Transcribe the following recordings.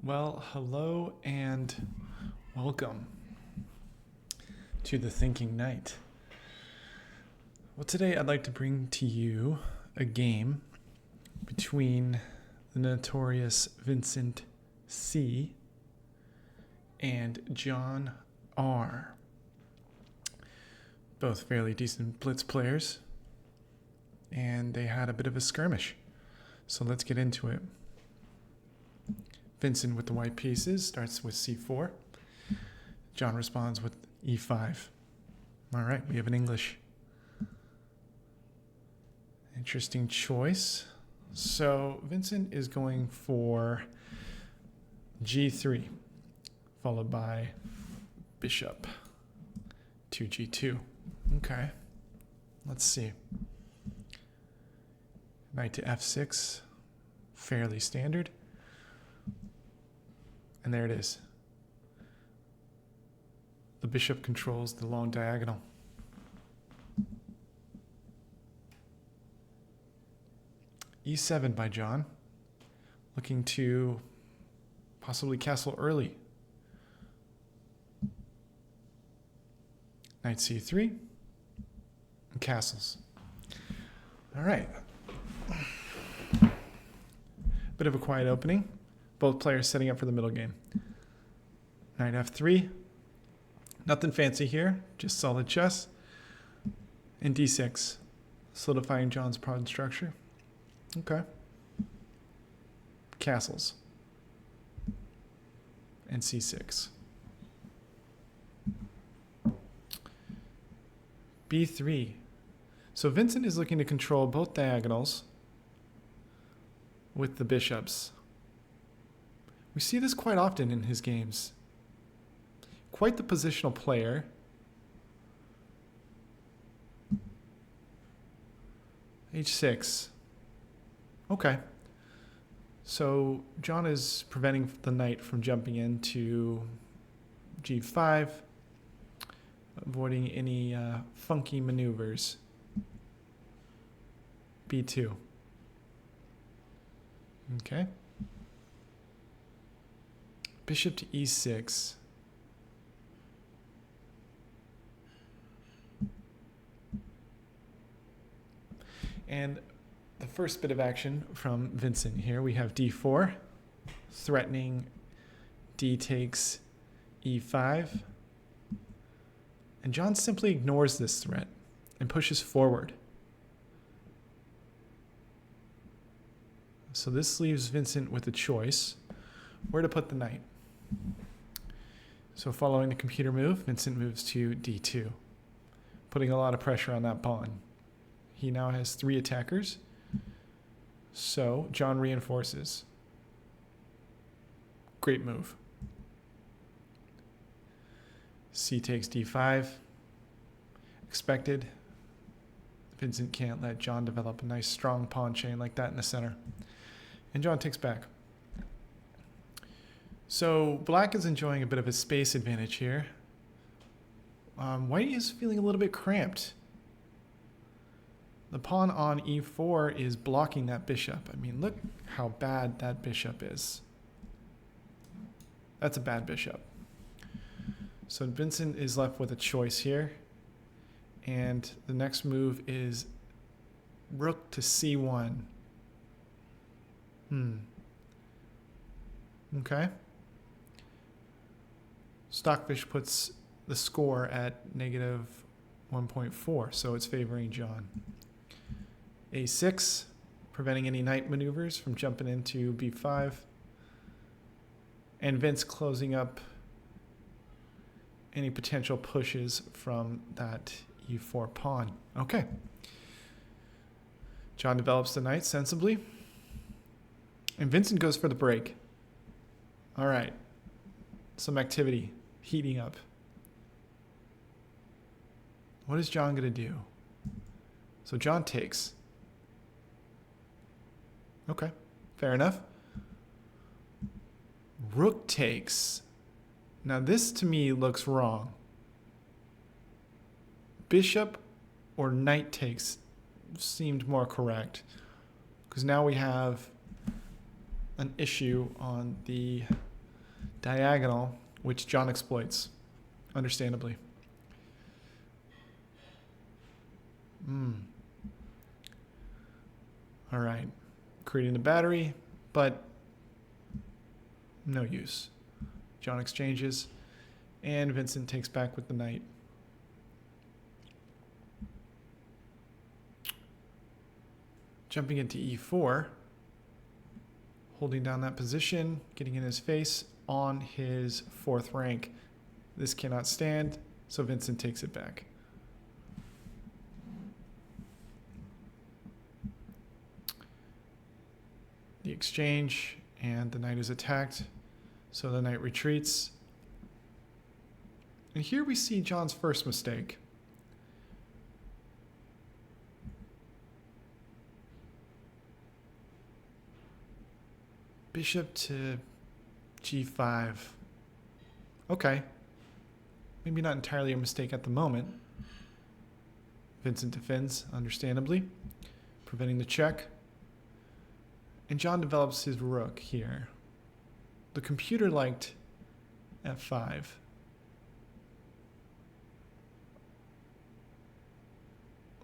Well, hello and welcome to the Thinking Knight. Well, today I'd like to bring to you a game between the notorious Vincent C. and John R. Both fairly decent Blitz players, and they had a bit of a skirmish. So let's get into it. Vincent with the white pieces starts with c4. John responds with e5. All right, we have an English. Interesting choice. So Vincent is going for g3, followed by bishop to g2. Okay, let's see. Knight to f6, fairly standard. And there it is. The bishop controls the long diagonal. e7 by John, looking to possibly castle early. Knight c3, and castles. All right. Bit of a quiet opening. Both players setting up for the middle game. Knight f3. Nothing fancy here, just solid chess. And d6, solidifying John's pawn structure. Okay. Castles. And c6. b3. So Vincent is looking to control both diagonals with the bishops. We see this quite often in his games. Quite the positional player. h6. Okay. So John is preventing the knight from jumping into g5, avoiding any funky maneuvers. b2. Okay. Bishop to e6. And the first bit of action from Vincent here, we have d4, threatening d takes e5. And John simply ignores this threat and pushes forward. So this leaves Vincent with a choice where to put the knight. So following the computer move, Vincent moves to d2, putting a lot of pressure on that pawn. He now has 3 attackers, so John reinforces. Great move. C takes d5. Expected. Vincent can't let John develop a nice strong pawn chain like that in the center. And John takes back. So black is enjoying a bit of a space advantage here. White is feeling a little bit cramped. The pawn on e4 is blocking that bishop. I mean, look how bad that bishop is. That's a bad bishop. So Vincent is left with a choice here. And the next move is rook to c1. Okay. Stockfish puts the score at negative 1.4, so it's favoring John. a6, preventing any knight maneuvers from jumping into b5. And Vince closing up any potential pushes from that e4 pawn. Okay. John develops the knight sensibly. And Vincent goes for the break. All right. Some activity heating up. What is John going to do? So John takes. Okay, fair enough. Rook takes. Now this to me looks wrong. Bishop or knight takes seemed more correct, because now we have an issue on the diagonal, which John exploits, understandably. All right, creating the battery, but no use. John exchanges, and Vincent takes back with the knight. Jumping into e4, holding down that position, getting in his face on his 4th rank. This cannot stand, so Vincent takes it back. The exchange, and the knight is attacked, so the knight retreats. And here we see John's first mistake. Bishop to g5. Okay. Maybe not entirely a mistake at the moment. Vincent defends, understandably, preventing the check. And John develops his rook here. The computer liked f5.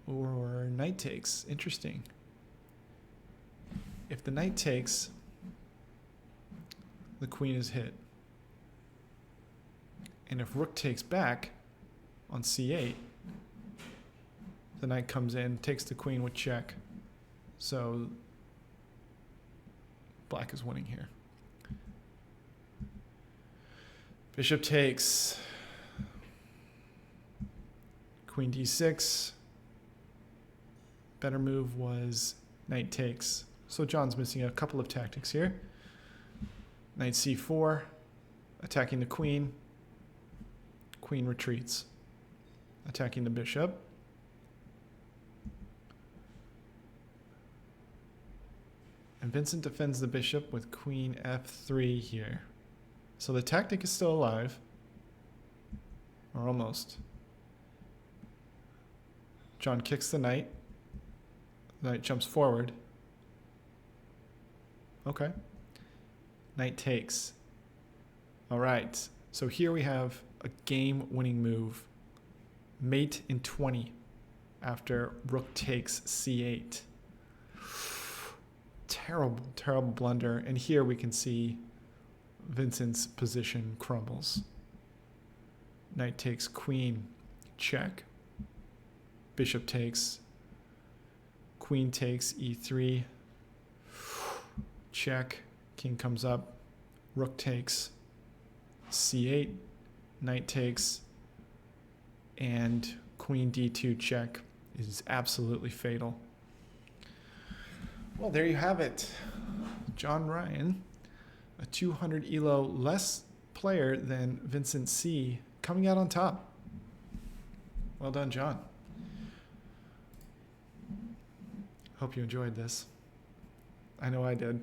Or knight takes. Interesting. If the knight takes, the queen is hit. And if rook takes back on c8, the knight comes in, takes the queen with check. So black is winning here. Bishop takes. Queen d6. Better move was knight takes. So John's missing a couple of tactics here. Knight c4, attacking the queen. Queen retreats, attacking the bishop. And Vincent defends the bishop with queen f3 here. So the tactic is still alive, or almost. John kicks the knight. The knight jumps forward. Okay. Knight takes. All right. So here we have a game-winning move. Mate in 20 after rook takes c8. Terrible, terrible blunder. And here we can see Vincent's position crumbles. Knight takes queen, check. Bishop takes. Queen takes e3. Check. King comes up. Rook takes. c8. Knight takes. And queen d2 check is absolutely fatal. Well, there you have it. John Ryan, a 200 elo less player than Vincent C, coming out on top. Well done, John. Hope you enjoyed this. I know I did.